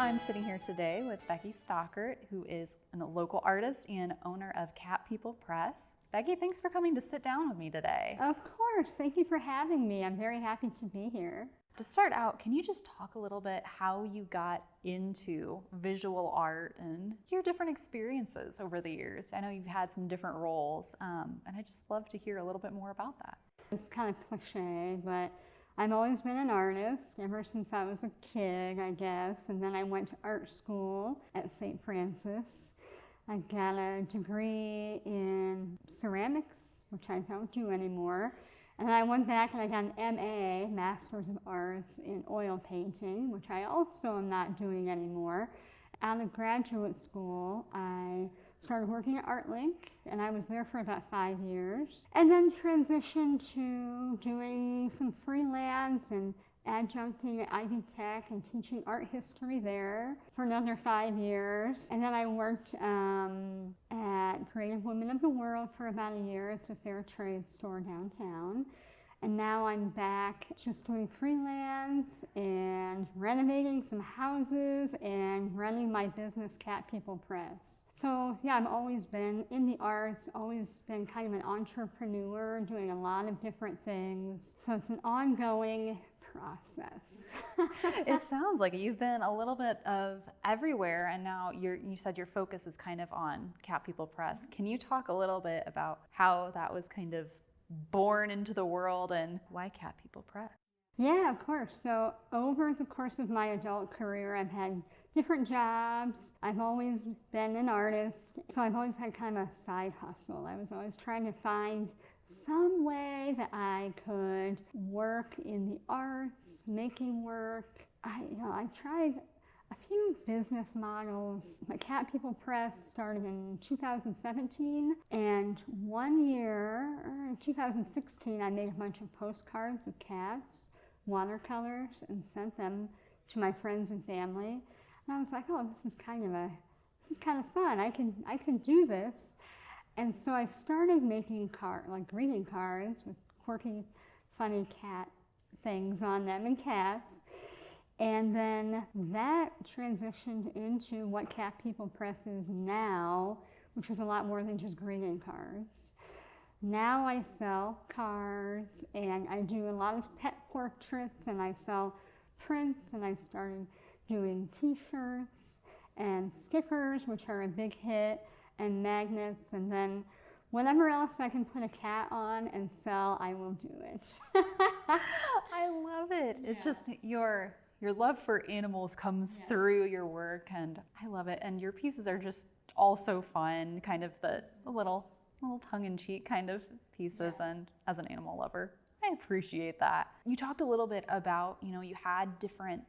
I'm sitting here today with Becky Stockert, who is a local artist and owner of Cat People Press. Becky, thanks for coming to sit down with me today. Of course. Thank you for having me. I'm very happy to be here. To start out, can you just talk a little bit how you got into visual art and your different experiences over the years? I know you've had some different roles, and I'd just love to hear a little bit more about that. It's kind of cliche, but I've always been an artist ever since I was a kid, I guess. And then I went to art school at St. Francis. I got a degree in ceramics, which I don't do anymore. And then I went back and I got an MA, Master's of Arts, in oil painting, which I also am not doing anymore. Out of graduate school, I started working at ArtLink, and I was there for about 5 years. And then transitioned to doing some freelance and adjuncting at Ivy Tech and teaching art history there for another 5 years. And then I worked at Creative Women of the World for about a year. It's a fair trade store downtown. And now I'm back just doing freelance and renovating some houses and running my business, Cat People Press. So yeah, I've always been in the arts, always been kind of an entrepreneur, doing a lot of different things. So it's an ongoing process. It sounds like you've been a little bit of everywhere, and now you said your focus is kind of on Cat People Press. Can you talk a little bit about how that was kind of born into the world and why Cat People Press? Yeah, of course. So over the course of my adult career, I've had different jobs. I've always been an artist, so I've always had kind of a side hustle. I was always trying to find some way that I could work in the arts, making work. I tried a few business models. My Cat People Press started in 2017, and 1 year, in 2016, I made a bunch of postcards of cats, watercolors, and sent them to my friends and family. And I was like, oh, this is kind of fun. I can do this. And so I started making greeting cards with quirky, funny cat things on them and cats. And then that transitioned into what Cat People Press is now, which is a lot more than just greeting cards. Now I sell cards, and I do a lot of pet portraits, and I sell prints, and I started doing t-shirts and stickers, which are a big hit, and magnets, and then whatever else I can put a cat on and sell, I will do it. I love it. It's just your love for animals comes through your work, and I love it. And your pieces are just all so fun, kind of the little tongue-in-cheek kind of pieces. And as an animal lover, I appreciate that. You talked a little bit about, you had different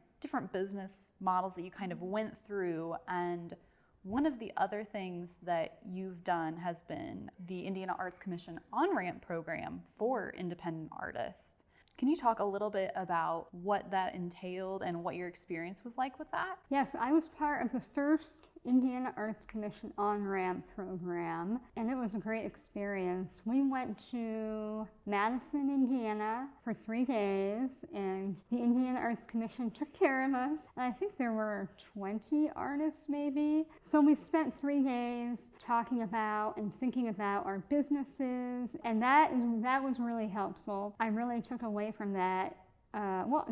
business models that you kind of went through, and one of the other things that you've done has been the Indiana Arts Commission on-ramp program for independent artists. Can you talk a little bit about what that entailed and what your experience was like with that? Yes, I was part of the first Indiana Arts Commission on-ramp program, and it was a great experience. We went to Madison, Indiana for 3 days, and the Indiana Arts Commission took care of us. And I think there were 20 artists maybe. So we spent 3 days talking about and thinking about our businesses, and that was really helpful. I really took away from that,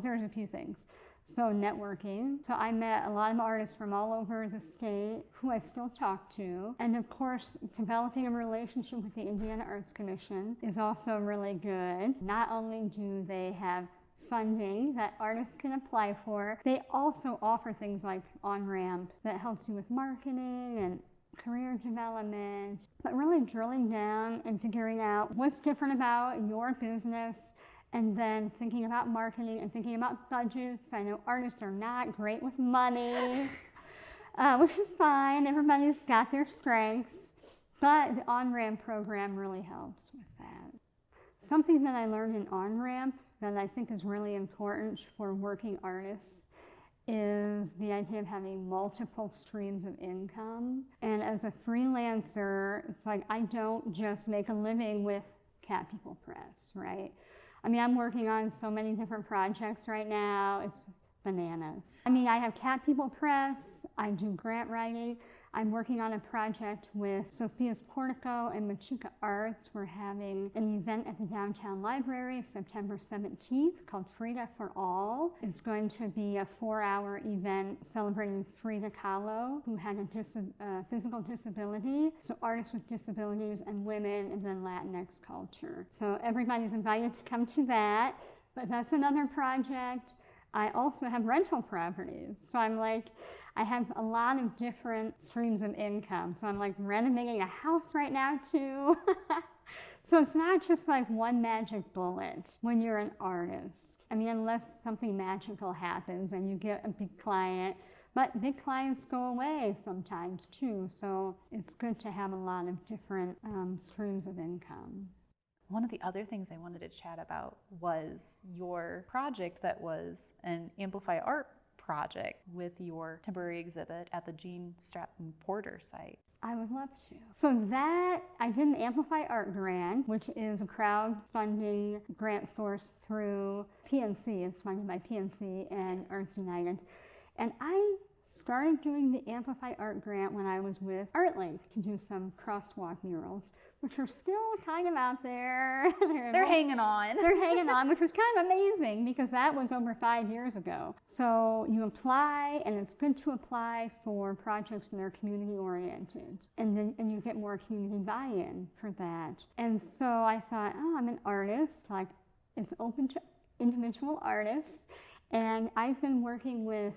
there's a few things. So networking. So I met a lot of artists from all over the state who I still talk to. And of course, developing a relationship with the Indiana Arts Commission is also really good. Not only do they have funding that artists can apply for, they also offer things like on-ramp that helps you with marketing and career development, but really drilling down and figuring out what's different about your business, and then thinking about marketing and thinking about budgets. I know artists are not great with money, which is fine. Everybody's got their strengths, but the on-ramp program really helps with that. Something that I learned in on-ramp that I think is really important for working artists is the idea of having multiple streams of income. And as a freelancer, it's like I don't just make a living with Cat People Press, right? I mean, I'm working on so many different projects right now. It's bananas. I mean, I have Cat People Press, I do grant writing. I'm working on a project with Sophia's Portico and Machuca Arts. We're having an event at the Downtown Library September 17th called Frida for All. It's going to be a 4-hour event celebrating Frida Kahlo, who had a physical disability. So artists with disabilities and women and then Latinx culture. So everybody's invited to come to that, but that's another project. I also have rental properties. So I have a lot of different streams of income. So I'm like renovating a house right now too. So it's not just like one magic bullet when you're an artist. I mean, unless something magical happens and you get a big client, but big clients go away sometimes too. So it's good to have a lot of different streams of income. One of the other things I wanted to chat about was your project that was an Amplify Art project with your temporary exhibit at the Gene Stratton Porter site. I would love to. So that, I did an Amplify Art grant, which is a crowdfunding grant source through PNC. It's funded by PNC and Arts United. And I started doing the Amplify Art grant when I was with ArtLink to do some crosswalk murals, which are still kind of out there. They're hanging on. They're hanging on, which was kind of amazing because that was over 5 years ago. So you apply, and it's good to apply for projects that are community oriented. And you get more community buy-in for that. And so I thought, oh, I'm an artist, like it's open to individual artists. And I've been working with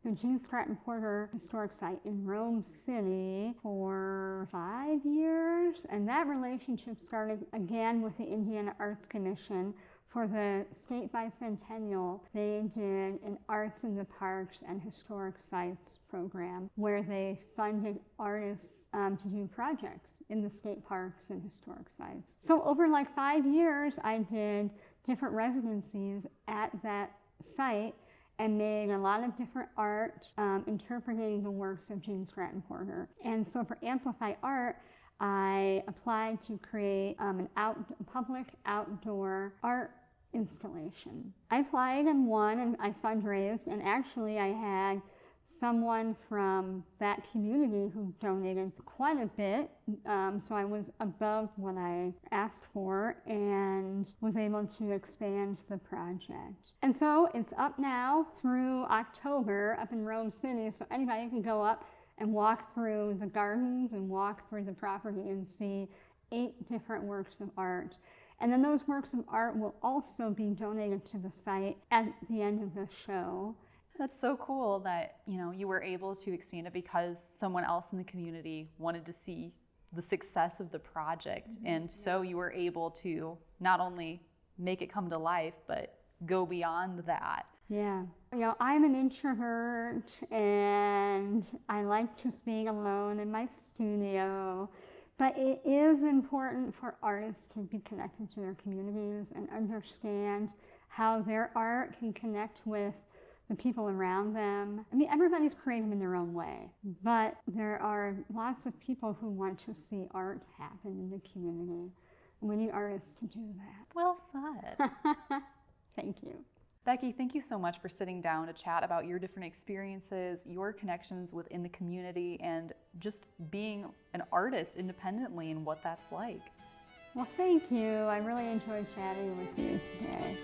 the Gene Stratton Porter Historic Site in Rome City for 5 years, and that relationship started again with the Indiana Arts Commission. For the State Bicentennial, they did an Arts in the Parks and Historic Sites program where they funded artists to do projects in the state parks and historic sites. So over like 5 years, I did different residencies at that site and made a lot of different art interpreting the works of Gene Stratton Porter. And so for Amplify Art, I applied to create a public outdoor art installation. I applied and won, and I fundraised, and actually I had someone from that community who donated quite a bit, so I was above what I asked for and was able to expand the project. And so it's up now through October up in Rome City, so anybody can go up and walk through the gardens and walk through the property and see 8 different works of art. And then those works of art will also be donated to the site at the end of the show. That's so cool that, you were able to expand it because someone else in the community wanted to see the success of the project. Mm-hmm. And so you were able to not only make it come to life, but go beyond that. Yeah. I'm an introvert and I like just being alone in my studio. But it is important for artists to be connected to their communities and understand how their art can connect with the people around them. I mean, everybody's creative in their own way, but there are lots of people who want to see art happen in the community. And we need artists to do that. Well said. Thank you. Becky, thank you so much for sitting down to chat about your different experiences, your connections within the community, and just being an artist independently and what that's like. Well, thank you. I really enjoyed chatting with you today.